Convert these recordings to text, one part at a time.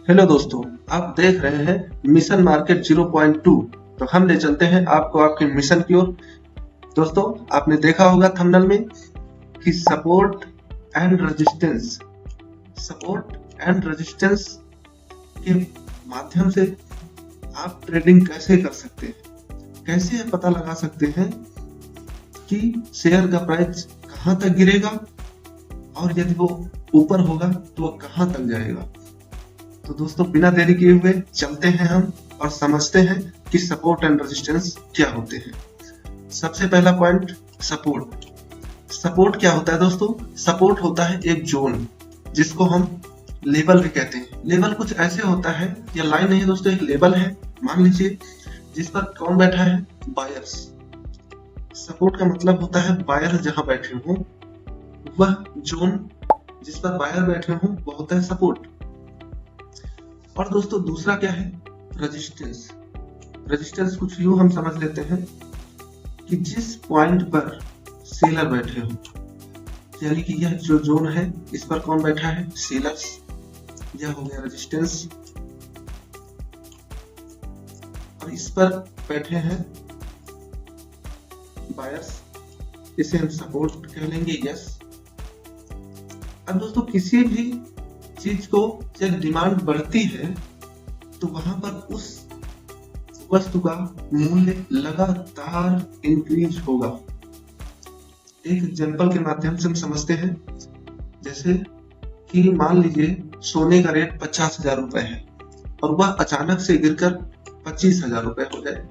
Hello दोस्तों, आप देख रहे हैं मिशन मार्केट 0.2। तो हम ले चलते हैं आपको आपके मिशन की ओर। दोस्तों, आपने देखा होगा थंबनेल में कि सपोर्ट एंड रेजिस्टेंस के माध्यम से आप ट्रेडिंग कैसे कर सकते हैं, कैसे पता लगा सकते हैं कि शेयर का प्राइस कहां तक गिरेगा और यदि वो ऊपर होगा तो वो कहां तक जाएगा। तो दोस्तों, बिना देरी किए हुए चलते हैं हम और समझते हैं कि सपोर्ट एंड रेजिस्टेंस क्या होते हैं। सबसे पहला पॉइंट, सपोर्ट क्या होता है दोस्तों? सपोर्ट होता है एक जोन जिसको हम लेवल भी कहते हैं। लेवल कुछ ऐसे होता है, या लाइन नहीं है दोस्तों, एक लेवल है। मान लीजिए जिस पर कौन बैठा है? बायर्स। सपोर्ट का मतलब होता है बायर जहां बैठे हों, वह जोन जिस पर बायर बैठे हों वो होता है सपोर्ट। और दोस्तों दूसरा क्या है? रेजिस्टेंस कुछ यूं हम समझ लेते हैं कि जिस पॉइंट पर सेलर बैठे हो, यानी कि यह जो जोन है इस पर कौन बैठा है? सेलर्स। यह हो गया रेजिस्टेंस। और इस पर बैठे हैं बायर्स, इसे हम सपोर्ट कह लेंगे। यस। अब दोस्तों किसी भी चीज को जब डिमांड बढ़ती है तो वहां पर उस वस्तु का मूल्य लगातार इंक्रीज होगा। एक एग्जांपल के माध्यम से हम समझते हैं, जैसे कि मान लीजिए सोने का रेट 50,000 रुपए है और वह अचानक से गिरकर 25,000 रुपए हो जाए।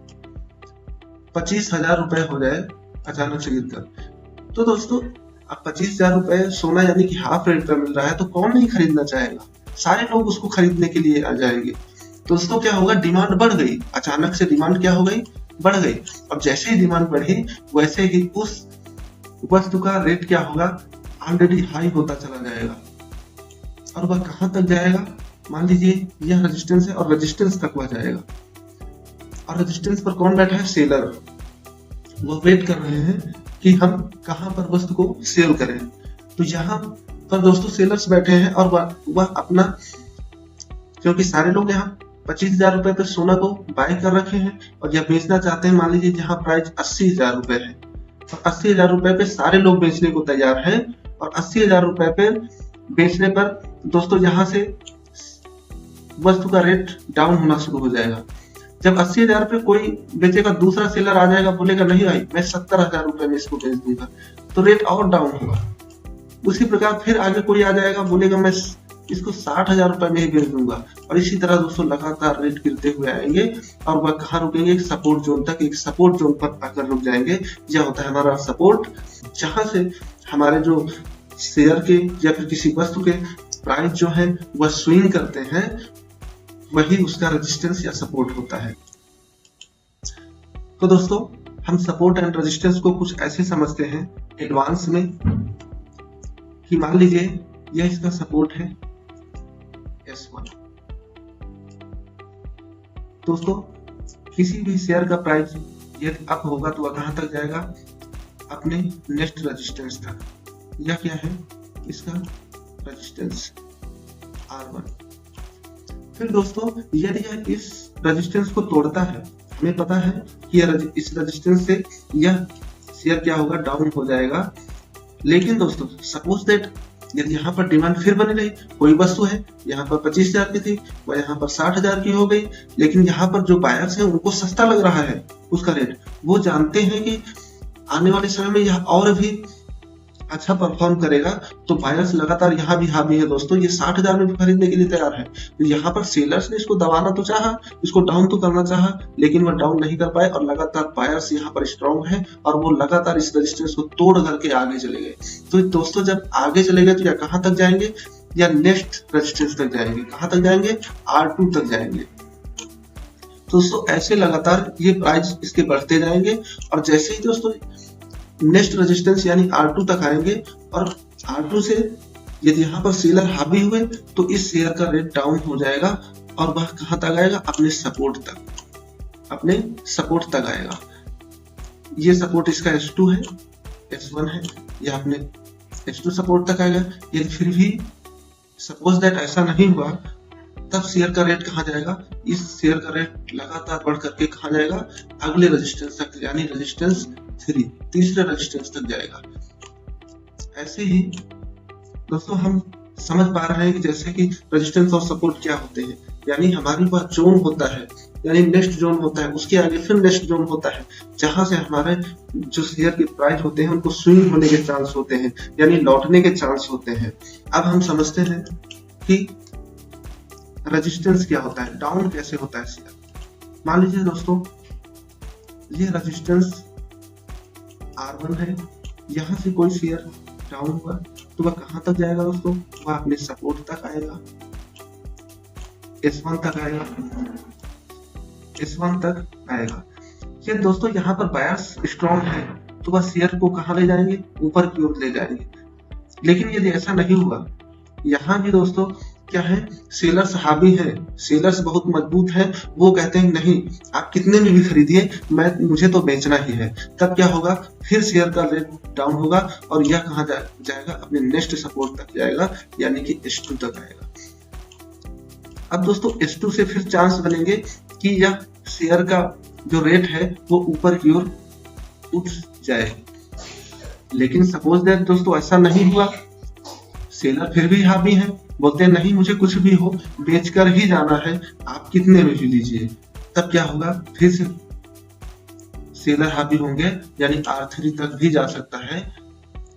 25,000 रुपए हो जाए अचानक से गिरकर। तो दोस्तों अब 25,000 रुपए सोना यानी कि हाफ रेट पर मिल रहा है, तो कौन नहीं खरीदना चाहेगा? सारे लोग उसको खरीदने के लिए आ जाएंगे। तो दोस्तों क्या होगा? डिमांड बढ़ गई। अचानक से डिमांड क्या हो गई? बढ़ गई। अब जैसे ही डिमांड बढ़ी वैसे ही उस वस्तु का रेट क्या होगा? ऑलरेडी हाई होता चला जाएगा। और वह कहां तक जाएगा? मान लीजिए यह रेजिस्टेंस है और रेजिस्टेंस तक वह जाएगा। और रेजिस्टेंस पर कौन बैठा है? सेलर। वह वेट कर रहे हैं कि हम कहां पर वस्तु को सेल करें। तो यहाँ पर दोस्तों सेलर्स बैठे हैं और वह अपना, क्योंकि सारे लोग यहाँ 25,000 रुपए पे सोना को बाय कर रखे हैं और यह बेचना चाहते हैं। मान लीजिए जहाँ प्राइस 80,000 रुपए है और 80,000 रुपए पे सारे लोग बेचने को तैयार हैं। और 80,000 रुपए पे बेचने पर दोस्तों यहाँ से वस्तु का रेट डाउन होना शुरू हो जाएगा। जब 80,000 पे कोई बेचेगा, दूसरा सेलर आ जाएगा, बोलेगा नहीं भाई मैं 70,000 रुपए में इसको बेच दूंगा, तो रेट और डाउन होगा। उसी प्रकार फिर आगे कोई आ जाएगा, बोलेगा मैं इसको 60,000 रुपए में ही बेच दूंगा। और इसी तरह दोस्तों लगातार रेट गिरते हुए आएंगे और वह कहाँ रुकेंगे? एक सपोर्ट जोन तक। एक सपोर्ट जोन पर आकर रुक जाएंगे। यह होता है हमारा सपोर्ट, जहां से हमारे जो शेयर के या फिर किसी वस्तु के प्राइस जो है वह स्विंग करते हैं, वही उसका रेजिस्टेंस या सपोर्ट होता है। तो दोस्तों हम सपोर्ट एंड रेजिस्टेंस को कुछ ऐसे समझते हैं एडवांस में कि मान लीजिए यह इसका सपोर्ट है S1। दोस्तों किसी भी शेयर का प्राइस यदि अप होगा तो वह कहां तक जाएगा? अपने नेक्स्ट रेजिस्टेंस तक। यह क्या है? इसका रेजिस्टेंस R1। फिर दोस्तों यदि यह इस रेजिस्टेंस को तोड़ता है, हमें पता है कि इस रेजिस्टेंस से यह शेयर क्या होगा? डाउन हो जाएगा। लेकिन दोस्तों सपोज दैट यदि यहाँ पर डिमांड फिर बनी रही, कोई वस्तु है यहाँ पर 25,000 की थी, वह यहाँ पर 60,000 की हो गई, लेकिन यहाँ पर जो बायर्स है उनको सस्ता लग रहा है उसका रेट। वो जानते हैं कि आने वाले समय में यह और भी अच्छा परफॉर्म करेगा, तो बायर्स लगातार यहाँ भी हावी है दोस्तों। ये 60,000 में भी खरीदने के लिए तैयार है। तो यहाँ पर सेलर्स ने इसको दबाना तो चाहा, इसको डाउन तो करना चाहा, लेकिन वह डाउन नहीं कर पाए और लगातार बायर्स यहाँ पर स्ट्रॉन्ग है और वो लगातार इस रेजिस्टेंस को तोड़ करके आगे चले गए। तो दोस्तों जब आगे चले गए तो या कहाँ तक जाएंगे? या नेक्स्ट रेजिस्टेंस तक जाएंगे। कहाँ तक जाएंगे? R2 तक जाएंगे। दोस्तों ऐसे लगातार ये प्राइस इसके बढ़ते जाएंगे और जैसे ही दोस्तों नेक्स्ट रेजिस्टेंस यानी R2 तक आएंगे और R2 से यदि यहाँ पर सेलर हावी हुए तो इस शेयर का रेट डाउन हो जाएगा और वह कहां तक आएगा? अपने सपोर्ट तक आएगा। ये सपोर्ट इसका S2 है, S1 है, यह अपने S2 सपोर्ट तक आएगा। यदि फिर भी सपोज दैट ऐसा नहीं हुआ तब शेयर का रेट कहाँ जाएगा, इस शेयर का रेट लगातार बढ़ करके कहाँ जाएगा, अगले रेजिस्टेंस तक, यानी रेजिस्टेंस 3, तीसरे रेजिस्टेंस तक जाएगा। ऐसे ही दोस्तों हम समझ पा रहे हैं कि जैसे कि रेजिस्टेंस और सपोर्ट क्या होते हैं, यानी हमारे पास जोन होता है, यानी नेक्स्ट जोन होता है, उसके आगे फिर नेक्स्ट जोन होता है, जहां से हमारे जो शेयर के प्राइस होते हैं उनको स्विंग होने के चांस होते हैं, यानी लौटने के चांस होते हैं। अब हम समझते हैं कि रेजिस्टेंस क्या होता है, डाउन कैसे होता है शेयर। मान लीजिए दोस्तों ये रेजिस्टेंस R1 है, यहां से कोई शेयर डाउन हुआ तो वह कहां तक जाएगा दोस्तों, वह अपने सपोर्ट तक आएगा, S1 तक आएगा, S1 तक आएगा। ये दोस्तों यहाँ पर बायर्स स्ट्रॉन्ग है तो वह शेयर को कहां ले जाएंगे, ऊपर की ओर ले जाएंगे। लेकिन यदि ऐसा नहीं हुआ, यहाँ भी दोस्तों क्या है, सेलर्स हावी है, सेलर्स बहुत मजबूत है, वो कहते हैं नहीं आप कितने में भी खरीदिए, मुझे तो बेचना ही है। तब क्या होगा, फिर शेयर का रेट डाउन होगा और यह कहां जाएगा, अपने नेक्स्ट सपोर्ट तक जाएगा, यानी कि S2 तक आएगा। अब दोस्तों S2 से फिर चांस बनेंगे कि यह शेयर का जो रेट है वो ऊपर की ओर उठ जाए। लेकिन सपोज दैट दोस्तों ऐसा नहीं हुआ, सेलर फिर भी हावी है, बोलते हैं नहीं मुझे कुछ भी हो बेचकर ही जाना है, आप कितने में भी लीजिए। तब क्या होगा, फिर से सेलर हावी होंगे, यानी R3 तक भी जा सकता है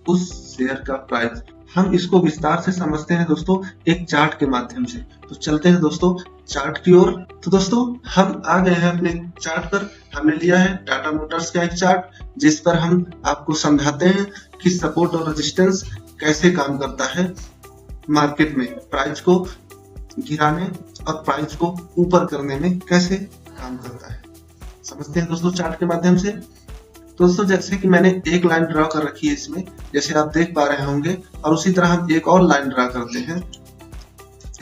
उस शेयर का प्राइस। हम इसको विस्तार से समझते हैं दोस्तों एक चार्ट के माध्यम से। तो चलते हैं दोस्तों चार्ट की ओर। तो दोस्तों हम आ गए हैं अपने चार्ट पर। हमने लिया है टाटा मोटर्स का एक चार्ट, जिस पर हम आपको समझाते हैं कि सपोर्ट और रेजिस्टेंस कैसे काम करता है मार्केट में, प्राइस को गिराने और प्राइस को ऊपर करने में कैसे काम करता है। समझते हैं दोस्तों चार्ट के माध्यम से। दोस्तों जैसे कि मैंने एक लाइन ड्रा कर रखी है इसमें, जैसे आप देख पा रहे होंगे, और उसी तरह हम एक और लाइन ड्रा करते हैं,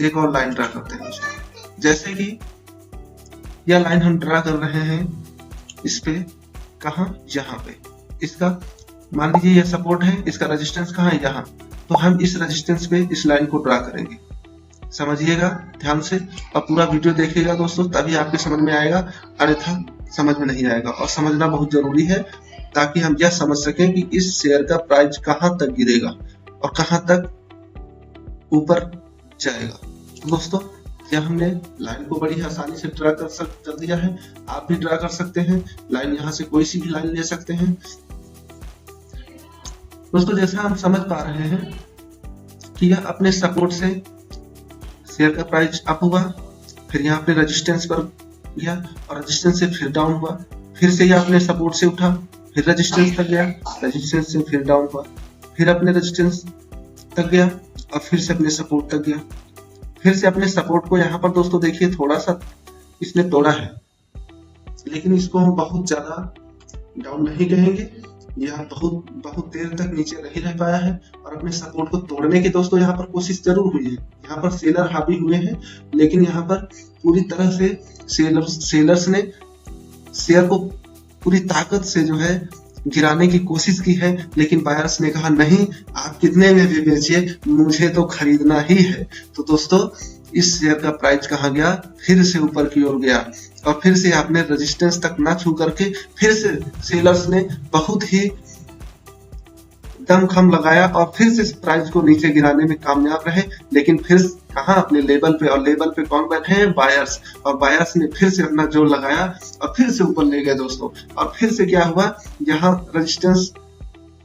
एक और लाइन ड्रा करते हैं। जैसे कि यह लाइन हम ड्रा कर रहे हैं इस पे, कहां, यहाँ पे, इसका मान लीजिए यह सपोर्ट है, इसका रेजिस्टेंस कहाँ है, यहाँ। तो हम इस रेजिस्टेंस पे इस लाइन को ड्रा करेंगे। समझिएगा ध्यान से और पूरा वीडियो देखिएगा दोस्तों, तभी आपके समझ में आएगा, अन्यथा समझ में नहीं आएगा। और समझना बहुत जरूरी है ताकि हम यह समझ सकें कि इस शेयर का प्राइस कहां तक गिरेगा और कहां तक ऊपर जाएगा। दोस्तों यह हमने लाइन को बड़ी आसानी से ड्रा कर दिया है, आप भी ड्रा कर सकते हैं। लाइन यहाँ से कोई सी भी लाइन ले सकते हैं। दोस्तों जैसा हम समझ पा रहे हैं कि यह अपने सपोर्ट से शेयर का प्राइस अप हुआ, फिर यहाँ पे रेजिस्टेंस पर गया और रेजिस्टेंस से फिर डाउन हुआ, फिर से यह अपने सपोर्ट से उठा, फिर रेजिस्टेंस तक गया, रेजिस्टेंस से फिर डाउन हुआ, फिर अपने रेजिस्टेंस तक गया और फिर से अपने सपोर्ट तक गया, फिर से अपने सपोर्ट को यहाँ पर दोस्तों देखिए थोड़ा सा इसने तोड़ा है, लेकिन इसको हम बहुत ज्यादा डाउन नहीं कहेंगे, यह बहुत देर तक नीचे नहीं रह पाया है और अपने सपोर्ट को तोड़ने की दोस्तों यहाँ पर कोशिश जरूर हुई है। यहाँ पर सेलर हावी हुए हैं, लेकिन यहाँ पर पूरी तरह से सेलर्स ने शेयर को पूरी ताकत से जो है गिराने की कोशिश की है, लेकिन बायर्स ने कहा नहीं आप कितने में भी बेचिए, मुझे तो खरीदना ही है। तो दोस्तों इस शेयर का प्राइस कहाँ गया, फिर से ऊपर की ओर गया और फिर से आपने रेजिस्टेंस तक ना छू करके फिर से सेलर्स ने बहुत ही दमखम लगाया और फिर से प्राइस को नीचे गिराने में कामयाब रहे। लेकिन फिर कहाँ, अपने लेवल पे, और लेवल पे कौन बैठे हैं, बायर्स। और बायर्स ने फिर से अपना जोर लगाया और फिर से ऊपर ले गए दोस्तों। और फिर से क्या हुआ, यहाँ रेजिस्टेंस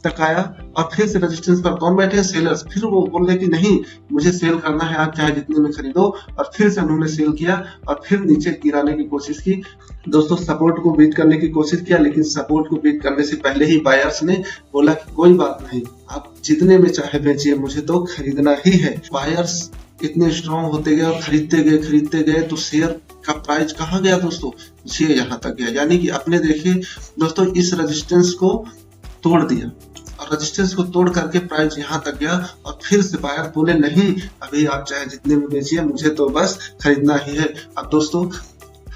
तक आया और फिर से रेजिस्टेंस पर कौन बैठे हैं, सेलर्स। फिर वो बोले कि नहीं मुझे सेल करना है, आप चाहे जितने में खरीदो। और फिर से उन्होंने सेल किया और फिर नीचे गिराने की कोशिश की दोस्तों, सपोर्ट को बीट करने की कोशिश किया। लेकिन सपोर्ट को बीट करने से पहले ही बायर्स ने बोला कि कोई बात नहीं, आप जितने में चाहे बेचिए, मुझे तो खरीदना ही है। बायर्स इतने स्ट्रॉन्ग होते गए और खरीदते गए तो शेयर का प्राइस कहाँ गया दोस्तों, ये यहाँ तक गया। यानी कि अपने देखिए दोस्तों इस रेजिस्टेंस को तोड़ दिया और रेजिस्टेंस को तोड़ करके प्राइस यहाँ तक गया और फिर से बायर बोले नहीं अभी आप चाहे जितने में बेचिए, मुझे तो बस खरीदना ही है। अब दोस्तों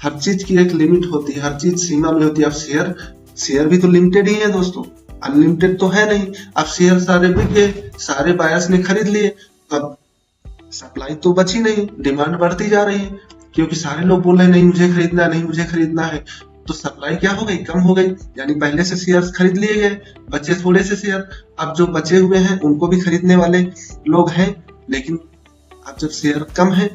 हर चीज की एक लिमिट होती है, हर चीज सीमा में होती है। अब शेयर भी तो लिमिटेड ही है दोस्तों, अनलिमिटेड तो है नहीं। अब शेयर सारे बिक गए, सारे बायर्स ने खरीद लिए, तब सप्लाई तो बची नहीं, डिमांड बढ़ती जा रही है, क्योंकि सारे लोग बोल रहे हैं नहीं मुझे खरीदना, नहीं मुझे खरीदना है। तो सप्लाई क्या हो गई, कम हो गई, यानी पहले से शेयर खरीद लिए गए, बचे थोड़े से शेयर। अब जो बचे हुए हैं उनको भी खरीदने वाले लोग हैं, लेकिन अब जब शेयर कम है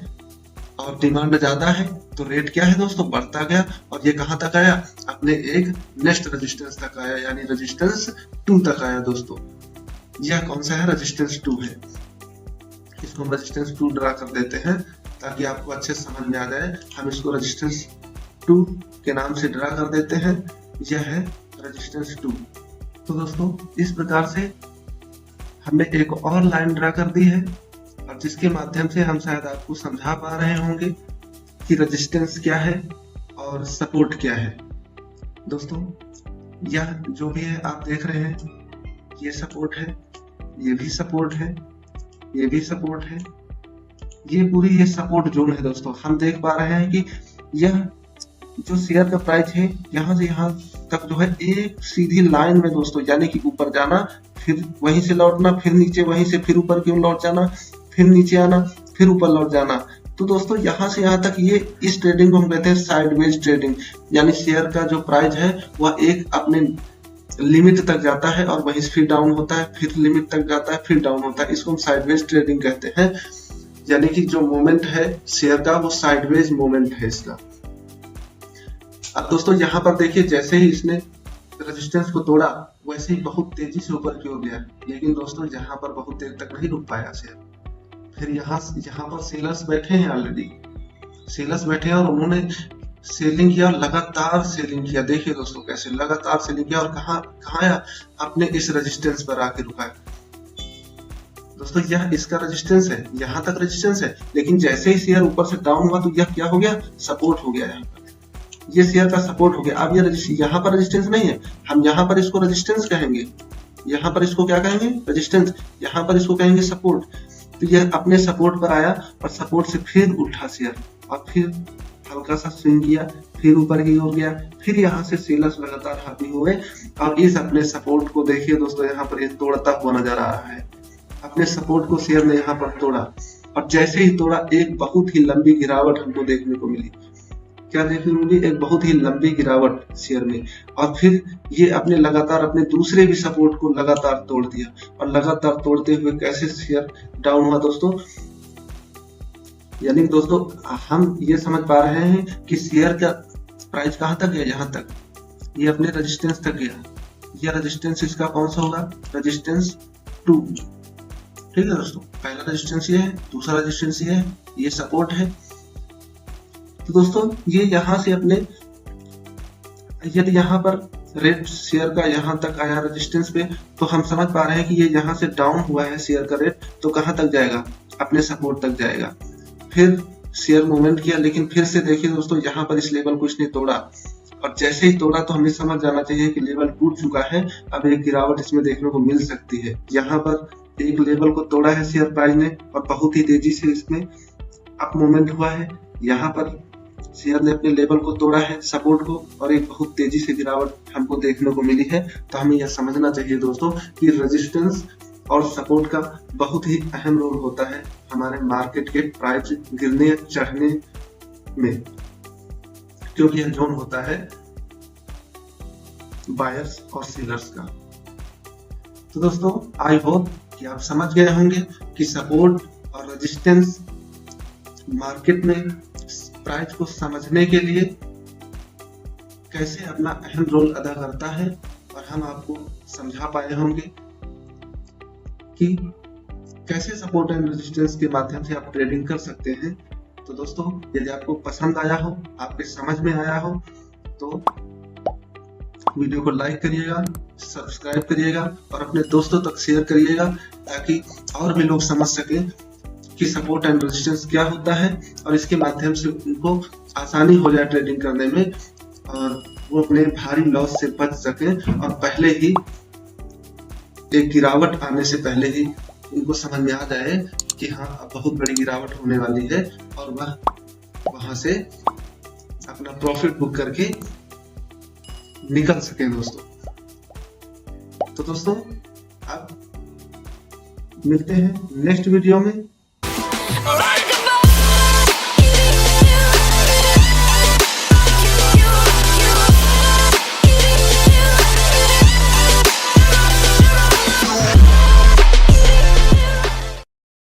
और डिमांड ज्यादा है तो रेट क्या है दोस्तों, बढ़ता गया। और ये कहां तक आया, अपने एक नेक्स्ट रेजिस्टेंस तक आया, यानी रेजिस्टेंस 2 तक आया दोस्तों। यह कौन सा है, रेजिस्टेंस 2 है। इसको हम रेजिस्टेंस 2 ड्रा कर देते हैं ताकि आपको अच्छे समझ में आ जाए। हम इसको रेजिस्टेंस 2 के नाम से ड्रा कर देते हैं, यह है रेजिस्टेंस 2। तो दोस्तों इस प्रकार से हमने एक और लाइन ड्रा कर दी है, और जिसके माध्यम से हम शायद आपको समझा पा रहे होंगे कि रेजिस्टेंस क्या है और सपोर्ट क्या है। दोस्तों यह जो भी है आप देख रहे हैं, ये सपोर्ट है, ये भी सपोर्ट है, ये भी सपोर्ट है, ये पूरी ये सपोर्ट जोन है दोस्तों। हम देख पा रहे हैं कि यह जो शेयर का प्राइस है यहाँ से यहाँ तक जो है एक सीधी लाइन में दोस्तों, यानी कि ऊपर जाना, फिर वहीं से लौटना, फिर नीचे, वहीं से फिर ऊपर क्यों लौट जाना, फिर नीचे आना, फिर ऊपर लौट जाना। तो दोस्तों यहाँ से यहाँ तक ये इस ट्रेडिंग को हम कहते हैं साइडवेज ट्रेडिंग, यानी शेयर का जो प्राइस है वह एक अपने लिमिट तक जाता है और वहीं से फिर डाउन होता है, फिर लिमिट तक जाता है, फिर डाउन होता है। इसको हम साइडवेज ट्रेडिंग कहते हैं, यानी कि जो मोमेंट है शेयर का वो साइडवेज मोमेंट है इसका। अब दोस्तों यहाँ पर देखिए, जैसे ही इसने रेजिस्टेंस को तोड़ा वैसे ही बहुत तेजी से ऊपर की ओर गया, लेकिन दोस्तों यहाँ पर बहुत देर तक नहीं रुक पाया शेयर। फिर यहाँ पर सेलर्स बैठे हैं, ऑलरेडी सेलर्स बैठे हैं और उन्होंने सेलिंग किया, लगातार सेलिंग किया। देखिए दोस्तों कैसे लगातार सेलिंग किया, और कहाँ आया, अपने इस रेजिस्टेंस पर आके रुका है। दोस्तों यह इसका रेजिस्टेंस है, यहाँ तक रेजिस्टेंस है, लेकिन जैसे ही शेयर ऊपर से डाउन हुआ तो यह क्या हो गया, सपोर्ट हो गया। यहाँ पर ये शेयर का सपोर्ट हो गया। अब ये यहाँ पर रेजिस्टेंस नहीं है, हम यहाँ पर इसको रेजिस्टेंस कहेंगे, यहाँ पर इसको क्या कहेंगे, रेजिस्टेंस, यहाँ पर इसको कहेंगे सपोर्ट। तो यह अपने सपोर्ट पर आया और सपोर्ट से फिर उठा शेयर, और फिर हल्का सा स्विंग किया, फिर ऊपर की ओर गया, फिर यहाँ से सेलर्स लगातार हावी हुए और इस अपने सपोर्ट को देखिए दोस्तों, यहाँ पर ये तोड़ता हुआ नजर आ रहा है। अपने सपोर्ट को शेयर ने यहाँ पर तोड़ा, और जैसे ही तोड़ा एक बहुत ही लंबी गिरावट हमको देखने को मिली। क्या देखने को मिली, एक बहुत ही लंबी गिरावट शेयर में। और फिर ये अपने लगातार अपने दूसरे भी सपोर्ट को लगातार तोड़ दिया, और लगातार तोड़ते हुए कैसे शेयर डाउन हुआ दोस्तों। यानी दोस्तों हम ये समझ पा रहे हैं कि शेयर का प्राइस कहां तक गया, यहाँ तक, ये अपने रेजिस्टेंस तक गया। यह रेजिस्टेंस इसका कौन सा होगा, रेजिस्टेंस 2। ठीक है दोस्तों, पहला रेजिस्टेंस ये है, दूसरा रेजिस्टेंस ये है, ये सपोर्ट है। तो दोस्तों ये यहाँ से अपने, यदि यहाँ पर रेट शेयर का यहाँ तक आया रेजिस्टेंस पे, तो हम समझ पा रहे हैं कि ये यहाँ से डाउन हुआ है शेयर का रेट, तो कहाँ तक जाएगा, अपने सपोर्ट तक जाएगा। फिर शेयर मूवमेंट किया, लेकिन फिर से देखिए दोस्तों यहाँ पर इस लेवल को इसने तोड़ा, और जैसे ही तोड़ा तो हमें समझ जाना चाहिए कि लेवल टूट चुका है, अब एक गिरावट इसमें देखने को मिल सकती है। यहाँ पर एक लेवल को तोड़ा है शेयर प्राइस ने, और बहुत ही तेजी से इसमें अप मूवमेंट हुआ है। यहाँ पर शेयर ने अपने लेवल को तोड़ा है, सपोर्ट को, और एक बहुत तेजी से गिरावट हमको देखने को मिली है। तो हमें यह समझना चाहिए दोस्तों कि रेजिस्टेंस और सपोर्ट का बहुत ही अहम रोल होता है हमारे मार्केट के प्राइस गिरने चढ़ने में, क्योंकि यह जोन होता है बायर्स और सेलर्स का। तो दोस्तों आई होप कि आप समझ गए होंगे कि सपोर्ट और रेजिस्टेंस मार्केट में प्राइस को समझने के लिए कैसे अपना अहम रोल अदा करता है, और हम आपको समझा पाए होंगे कि कैसे सपोर्ट एंड रेजिस्टेंस के माध्यम से आप ट्रेडिंग कर सकते हैं। तो दोस्तों यदि आपको पसंद आया हो, आपके समझ में आया हो, तो वीडियो को लाइक करिएगा, सब्सक्राइब करिएगा और अपने दोस्तों तक शेयर करिएगा, ताकि और भी लोग समझ सकें कि सपोर्ट एंड रेजिस्टेंस क्या होता है, और इसके माध्यम से उनको आसानी हो जाए ट्रेडिंग करने में, और वो अपने भारी लॉस से बच सके, और पहले ही एक गिरावट आने से पहले ही उनको समझ में आ जाए कि हाँ अब बहुत बड़ी गिरावट होने वाली है, और वह वहां से अपना प्रॉफिट बुक करके निकल सके दोस्तों। तो दोस्तों अब मिलते हैं नेक्स्ट वीडियो में।